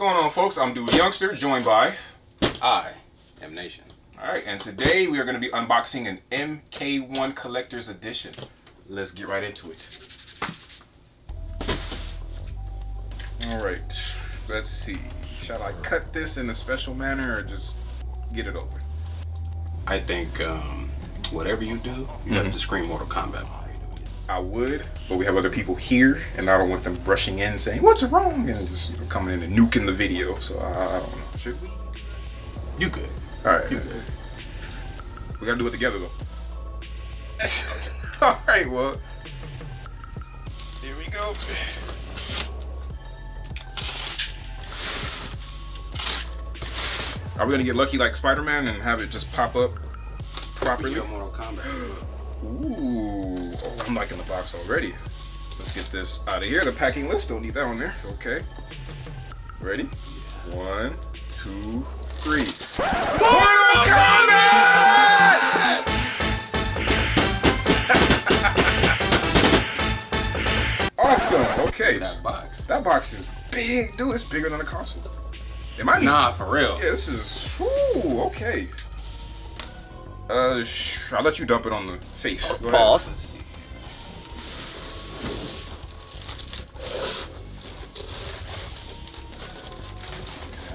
going on, folks? I'm Dude Youngster, joined by I am Nation. Alright, and today we are going to be unboxing an MK1 Collector's Edition. Let's get right into it. Alright, let's see. Shall I cut this in a special manner or just get it open? I think whatever you do, you have to scream Mortal Kombat. I would, but we have other people here, and I don't want them rushing in saying, "What's wrong?" and just coming in and nuking the video. So I don't know. Should we? You good. Alright. You good. We gotta do it together, though. Alright, well. Here we go. Are we gonna get lucky like Spider-Man and have it just pop up properly? Mortal Kombat. Ooh, oh, I'm liking the box already. Let's get this out of here. The packing list, don't need that on there. Okay. Ready? 1, 2, 3. Mortal Kombat! Awesome. Okay. That box. That box is big, dude. It's bigger than a console. It might be. Nah, for real. Yeah, this is. Ooh, okay. I'll let you dump it on the face. Go Pause. ahead.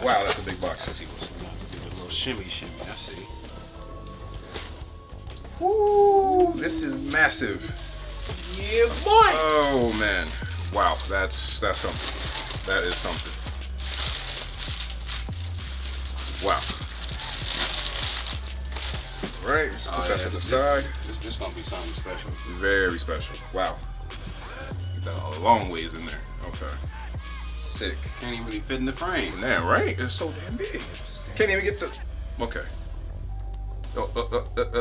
Wow, that's a big box. Let's see what's going on. Give it a little shimmy. I see. Woo! This is massive. Yeah, boy. Oh man! Wow, that's something. That is something. Wow. All right, just put that to the side. This gonna be something special. Very special. Wow. Get that a long ways in there. Okay. Sick. Can't even really fit in the frame. Damn, right? It's so damn big. Can't even get the. Okay.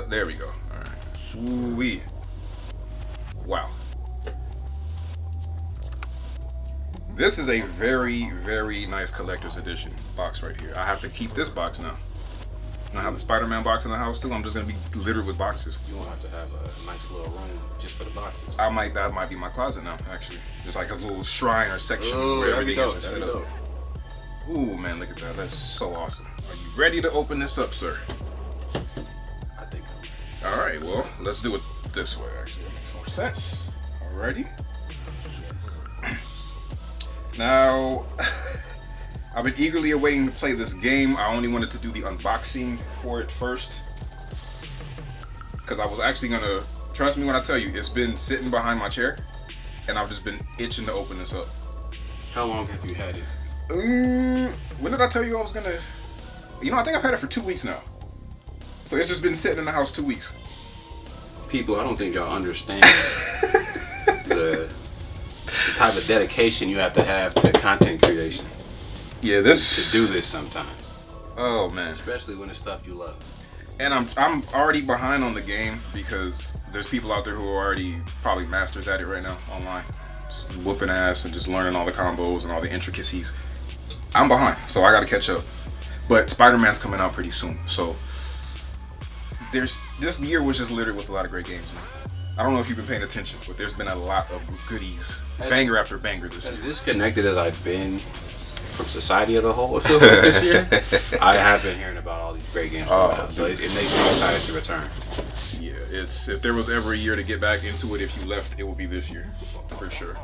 There we go. All right. Ooh-wee. Wow. This is a very, very nice collector's edition box right here. I have to keep this box now. I have the Spider-Man box in the house too. I'm just gonna be littered with boxes. You won't have to have a nice little room just for the boxes. That might be my closet now, actually. Just like a little shrine or section Ooh, where that'd be everything dope. is set That'd be up. dope. Ooh, man, look at that. That's so awesome. Are you ready to open this up, sir? I think All right, well, let's do it this way, actually. That makes more sense. Alrighty. Now, I've been eagerly awaiting to play this game. I only wanted to do the unboxing for it first. Because I was actually going to, trust me when I tell you, it's been sitting behind my chair. And I've just been itching to open this up. How long have you had it? When did I tell you I was going to? You know, I think I've had it for 2 weeks now. So it's just been sitting in the house 2 weeks. People, I don't think y'all understand the type of dedication you have to content creation. Yeah, this to do this sometimes. Oh man, especially when it's stuff you love. And I'm already behind on the game because there's people out there who are already probably masters at it right now online, just whooping ass and just learning all the combos and all the intricacies. I'm behind, so I got to catch up. But Spider-Man's coming out pretty soon, so this year was just littered with a lot of great games, man. I don't know if you've been paying attention, but there's been a lot of goodies, banger after banger this year. As disconnected as I've been from society as a whole, it feels like this year, I have been hearing about all these great games coming out, so it makes me excited to return. Yeah, if there was ever a year to get back into it, if you left, it would be this year, for sure.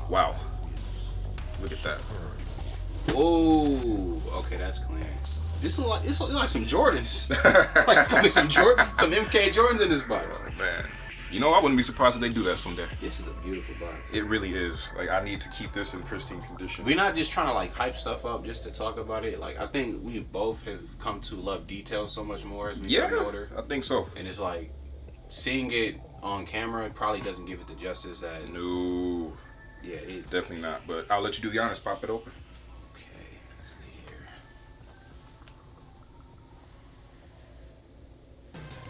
Wow. Look at that. Whoa. Okay, that's clean. This looks like some Jordans. Like it's gonna be some MK Jordans in this box. Oh, man. You know, I wouldn't be surprised if they do that someday. This is a beautiful box. It really is. Like, I need to keep this in pristine condition. We're not just trying to like hype stuff up just to talk about it. Like, I think we both have come to love detail so much more as we get older. I think so. And it's like seeing it on camera, it probably doesn't give it the justice that. No. Yeah, it definitely not. But I'll let you do the honors. Pop it open. Okay, let's see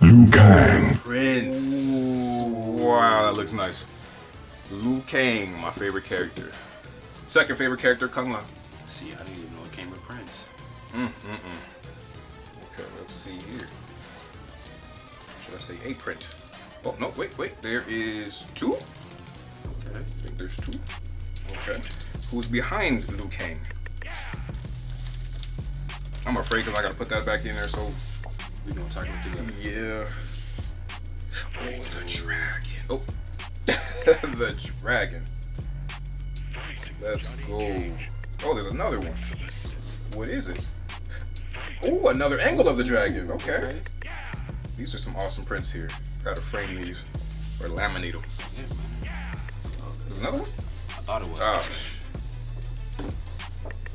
here. Liu Kang. Prince. Wow, that looks nice. Liu Kang, my favorite character. Second favorite character, Kung Lao. See, I didn't even know it came with Prince. Okay, let's see here. Should I say a print? Oh, no, wait. There is two? Okay, I think there's two. Okay. Who's behind Liu Kang? I'm afraid because I gotta put that back in there. So we gonna talk about together. yeah. Oh, the dragon. Oh, the dragon. Let's go. Oh, there's another one. What is it? Oh, another angle of the dragon. Okay. These are some awesome prints here. Gotta frame these or laminate them. There's another one? I thought it was.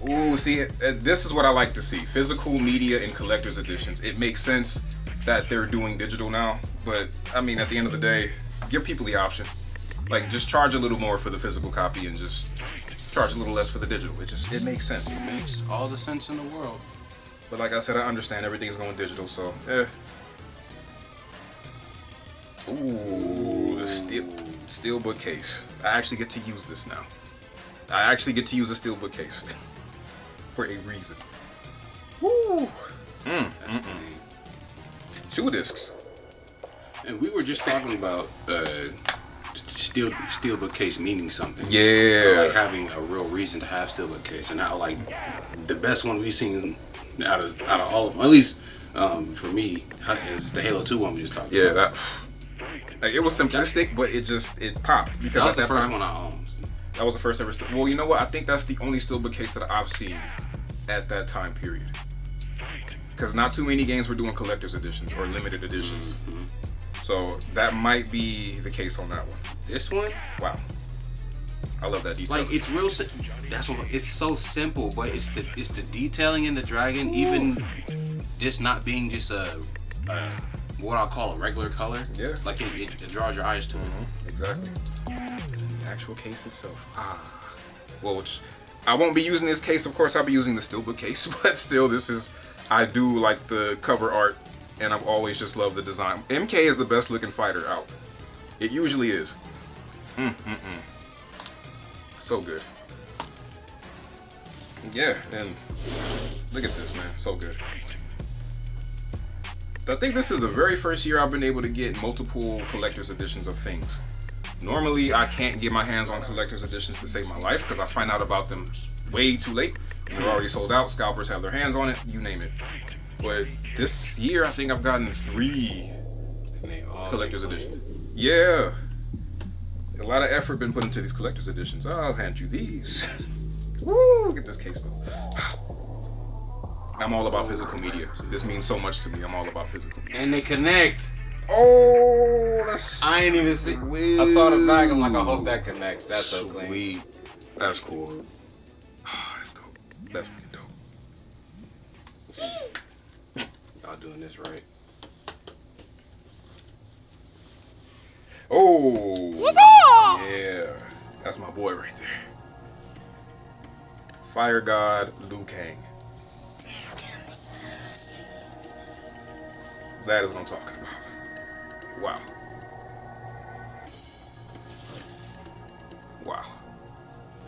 Ooh, see, this is what I like to see. Physical media and collector's editions. It makes sense that they're doing digital now, but I mean, at the end of the day, give people the option. Like, just charge a little more for the physical copy and just charge a little less for the digital. It makes sense. It makes all the sense in the world. But like I said, I understand everything's going digital, so Ooh, the steel bookcase. I actually get to use this now. I actually get to use a steel bookcase for a reason. Woo! That's 2 discs. And we were just talking about steel bookcase meaning something. Yeah. Like having a real reason to have steel bookcase, and now like the best one we've seen out of all of them, at least for me, is the Halo 2 one we just talked about. Yeah, that. Like, it was simplistic, but it popped because That was at the that first time, one I owned. that was the first ever. Well, you know what? I think that's the only steel bookcase that I've seen at that time period. Because not too many games were doing collector's editions or limited editions. Mm-hmm. So that might be the case on that one. This one, Wow. I love that detail. like it's real. That's what it's so simple, but it's the detailing in the dragon. Even this not being just a what I'll call a regular color. Yeah. Like it draws your eyes to it. Exactly. The actual case itself. Well, which I won't be using this case. Of course, I'll be using the steelbook case, but still, I do like the cover art, and I've always just loved the design. MK is the best looking fighter out. It usually is. So good. Yeah, and look at this, man. So good. I think this is the very first year I've been able to get multiple collector's editions of things. Normally, I can't get my hands on collector's editions to save my life because I find out about them way too late. They're already sold out. Scalpers have their hands on it. You name it. But this year, I think I've gotten 3 collector's editions. Yeah. A lot of effort been put into these collector's editions. I'll hand you these. Woo! Look at this case, though. I'm all about physical media. This means so much to me. I'm all about physical media. And they connect. Oh, that's I ain't even see. I saw the bag. I'm like, I hope that connects. That's so clean. Sweet. That's cool. That's dope. That's really dope. Y'all doing this right. Oh, yeah. That's my boy right there. Fire God Liu Kang. That is what I'm talking about. Wow. Wow.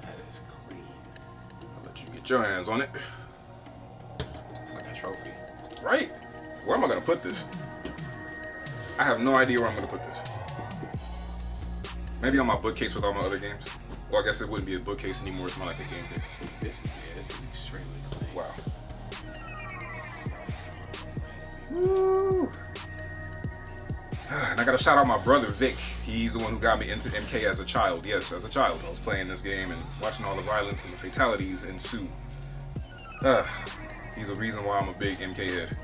That is clean. I'll let you get your hands on it. It's like a trophy. Right? Where am I going to put this? I have no idea where I'm going to put this. Maybe on my bookcase with all my other games. Well, I guess it wouldn't be a bookcase anymore. It's more like a game case. This is extremely clean. Wow. Woo. And I gotta shout out my brother Vic. He's the one who got me into MK as a child. Yes, as a child. I was playing this game and watching all the violence and the fatalities ensue. He's the reason why I'm a big MK head.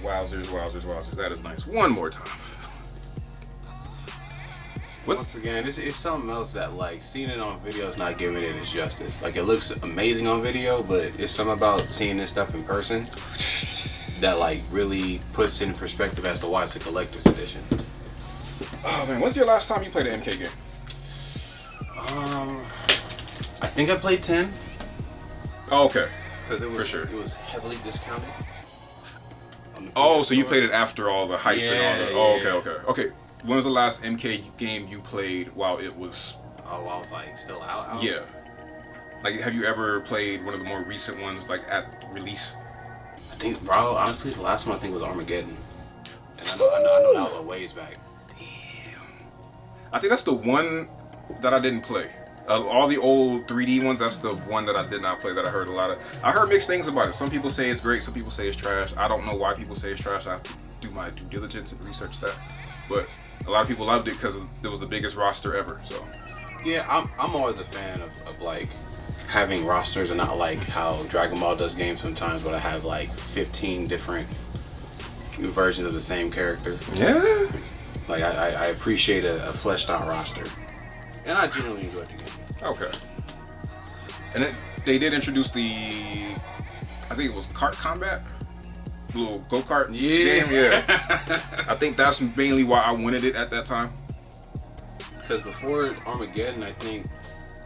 Wowzers, wowzers, wowzers. That is nice. One more time. Once again, it's something else that, like, seeing it on video is not giving it its justice. Like, it looks amazing on video, but it's something about seeing this stuff in person that, like, really puts it in perspective as to why it's a collector's edition. Oh man, when's your last time you played an MK game? I think I played 10. Oh, okay. Because it was, For sure. It was heavily discounted. Oh, so you played it after all the hype and all the... Yeah, Oh, yeah. okay. When was the last MK game you played while it was... Oh, I was, like, still out? Yeah. Like, have you ever played one of the more recent ones, like, at release? I think, bro, honestly, the last one I think was Armageddon. And I know that was a ways back. I think that's the one that I didn't play. All the old 3D ones, that's the one that I did not play that I heard a lot of. I heard mixed things about it. Some people say it's great, some people say it's trash. I don't know why people say it's trash. I have to do my due diligence and research that. But a lot of people loved it because it was the biggest roster ever. So Yeah, I'm always a fan of like having rosters and not like how Dragon Ball does games sometimes, but I have like 15 different versions of the same character. yeah. Like I appreciate a fleshed out roster, and I genuinely enjoyed the game. Okay. And they did introduce I think it was kart combat, little go kart game. Yeah. I think that's mainly why I wanted it at that time. Because before Armageddon, I think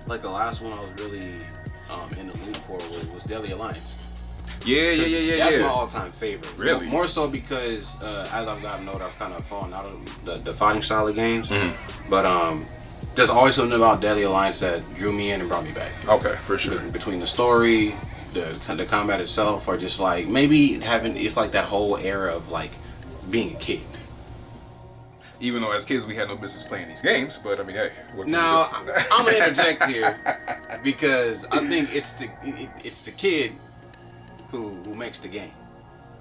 like the last one I was really in the loop for was Deadly Alliance. Yeah. That's my all-time favorite. Really? More so because as I've gotten older, I've kind of fallen out of the fighting style of games. Mm-hmm. But there's always something about Deadly Alliance that drew me in and brought me back. Okay, for sure. Between the story, the combat itself, or just like maybe it's like that whole era of like being a kid. Even though as kids we had no business playing these games, but I mean, hey. Now I'm gonna interject here because I think it's the kid who makes the game.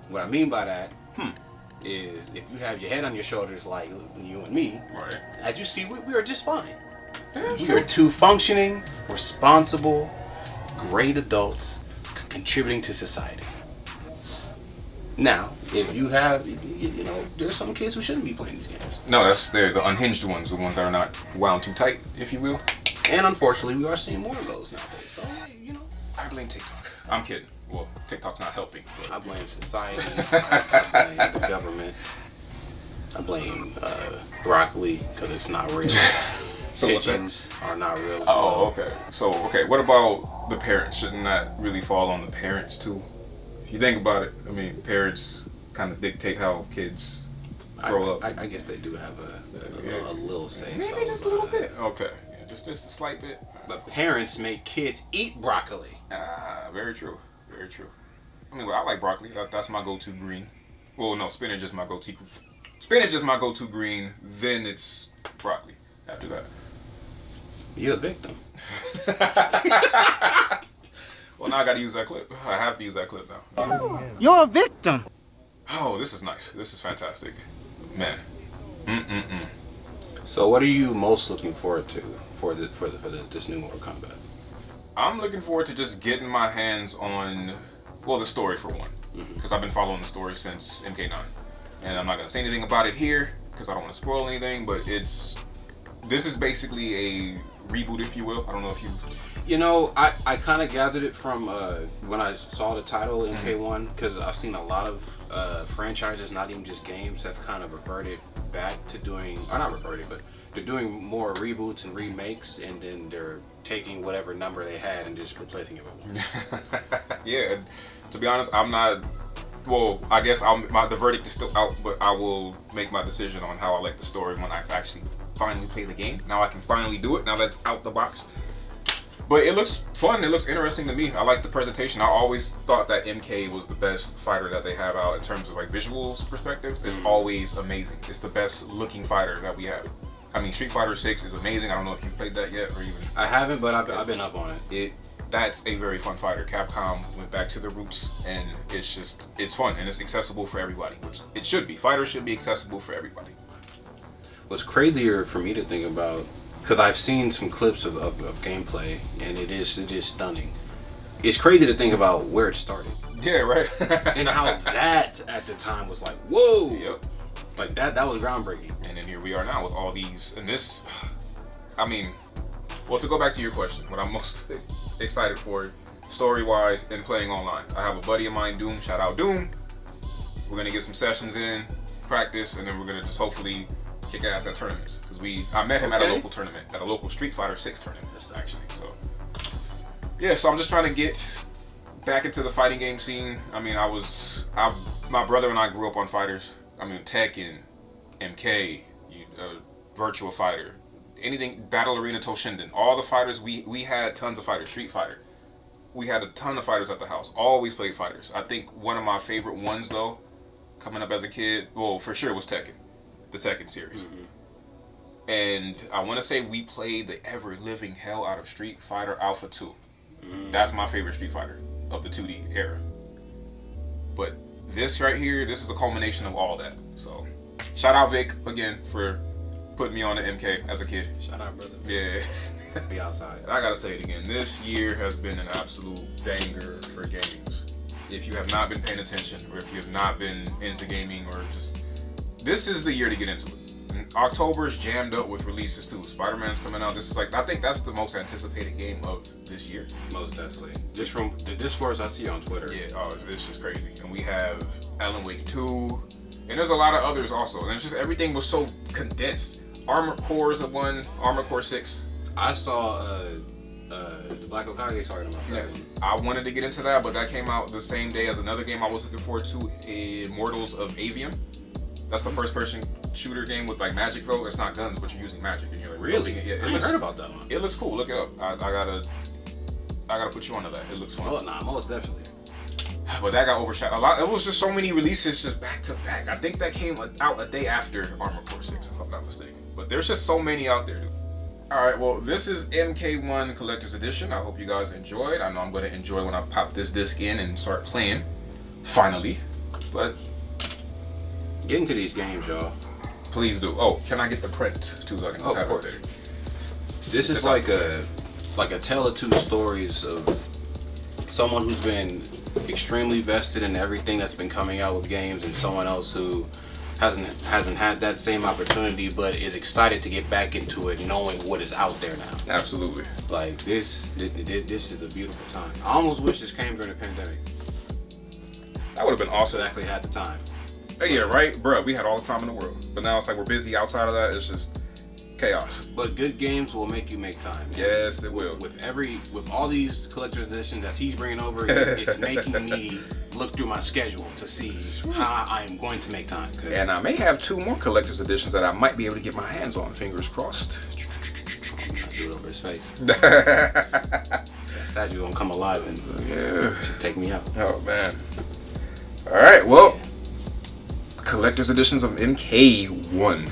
What I mean by that is if you have your head on your shoulders like you and me, Right. as you see, we are just fine. Yeah, We are two functioning, responsible, great adults contributing to society. Now, if you have, you know, there's some kids who shouldn't be playing these games. No, they're the unhinged ones, the ones that are not wound too tight, if you will. And unfortunately, we are seeing more of those nowadays. So, you know, I blame TikTok. I'm kidding. Well, TikTok's not helping. But I blame society. I blame the government. I blame broccoli because it's not real. So what's that? Pigeons are not real. As Oh, well. okay. So, what about the parents? Shouldn't that really fall on the parents too? If you think about it, I mean, parents kind of dictate how kids grow up. I guess they do have a little say. Maybe just a little bit. Okay, yeah, just a slight bit. But parents make kids eat broccoli. Ah, very true. Very true. I mean, well, I like broccoli. That's my go-to green. Well, no, spinach is my go-to. Spinach is my go-to green. Then it's broccoli after that. You're a victim. Well, now I got to use that clip. I have to use that clip now. You're a victim. Oh, this is nice. This is fantastic, man. So, what are you most looking forward to for this new Mortal Kombat? I'm looking forward to just getting my hands on, well, the story for one, because I've been following the story since MK9, and I'm not gonna say anything about it here because I don't want to spoil anything. But this is basically a reboot, if you will. I don't know if you. You know, I kind of gathered it from when I saw the title MK1, because I've seen a lot of franchises, not even just games, have kind of reverted back to doing, or not reverted, but they're doing more reboots and remakes, and then they're taking whatever number they had and just replacing it with one. Yeah, to be honest, I'm not. Well, I guess the verdict is still out, but I will make my decision on how I like the story when I actually finally play the game. Now I can finally do it. Now that's out the box. But it looks fun. It looks interesting to me. I like the presentation. I always thought that MK was the best fighter that they have out in terms of like visuals perspectives. It's always amazing. It's the best looking fighter that we have. I mean, Street Fighter 6 is amazing. I don't know if you played that yet or even. I haven't, but I've been up on it. That's a very fun fighter. Capcom went back to the roots, and it's fun and it's accessible for everybody, which it should be. Fighters should be accessible for everybody. What's crazier for me to think about, because I've seen some clips of gameplay, and it is stunning. It's crazy to think about where it started. Yeah, right. And how that at the time was like, whoa. Yep. Like that was groundbreaking. And then here we are now with all these, and this, I mean, well, to go back to your question, what I'm most excited for, story-wise and playing online. I have a buddy of mine, Doom, shout out Doom. We're gonna get some sessions in, practice, and then we're gonna just hopefully kick ass at tournaments. Because I met him at a local tournament, at a local Street Fighter 6 tournament, actually. So, yeah, so I'm just trying to get back into the fighting game scene. I mean, my brother and I grew up on fighters. I mean, Tekken, MK, Virtua Fighter, anything, Battle Arena Toshinden, all the fighters, we had tons of fighters. Street Fighter, we had a ton of fighters at the house. Always played fighters. I think one of my favorite ones, though, coming up as a kid, well, for sure was Tekken, the Tekken series. And I want to say we played the ever living hell out of Street Fighter Alpha 2. That's my favorite Street Fighter of the 2D era. But this right here, this is the culmination of all that. So, shout out Vic again for putting me on the MK as a kid. Shout out, brother. Yeah. Be outside. I gotta say it again. This year has been an absolute banger for games. If you have not been paying attention, or if you have not been into gaming, or just this is the year to get into it. And October's jammed up with releases too. Spider-Man's coming out. This is like, I think that's the most anticipated game of this year. Most definitely. Just from the discourse I see on Twitter. Yeah, oh, it's just crazy. And we have Alan Wake 2, and there's a lot of others also. And it's just everything was so condensed. Armored Core is the one. Armored Core 6. I saw the Black Okage talking about that. Yes, I wanted to get into that, but that came out the same day as another game I was looking forward to, Immortals of Avium. That's the first-person shooter game with like magic though. It's not guns, but you're using magic, and you're like, Really? Yeah, I haven't heard about that one. It looks cool. Look it up. I gotta put you onto that. It looks fun. Well, nah, most definitely. But that got overshadowed a lot. It was just so many releases just back to back. I think that came out a day after Armored Core 6, if I'm not mistaken. But there's just so many out there, dude. Alright, well, this is MK1 Collector's Edition. I hope you guys enjoyed. I know I'm going to enjoy when I pop this disc in and start playing. Finally. But Get into these games, y'all. please do. Oh, can I get the print too? So I can just have it there. This is like a tale of two stories of someone who's been extremely vested in everything that's been coming out with games, and someone else who hasn't had that same opportunity, but is excited to get back into it, knowing what is out there now. Absolutely. Like this is a beautiful time. I almost wish this came during the pandemic. That would have been awesome. So actually had the time. Yeah, right? Bruh, we had all the time in the world. But now it's like we're busy outside of that. It's just chaos. But good games will make you make time. Man. Yes, it will. With all these collector's editions that he's bringing over, it's making me look through my schedule to see how I am going to make time. And I may have 2 more collector's editions that I might be able to get my hands on. Fingers crossed. Do it over his face. That statue gonna come alive and take me out. Oh man. All right. Well, collector's editions of MK1.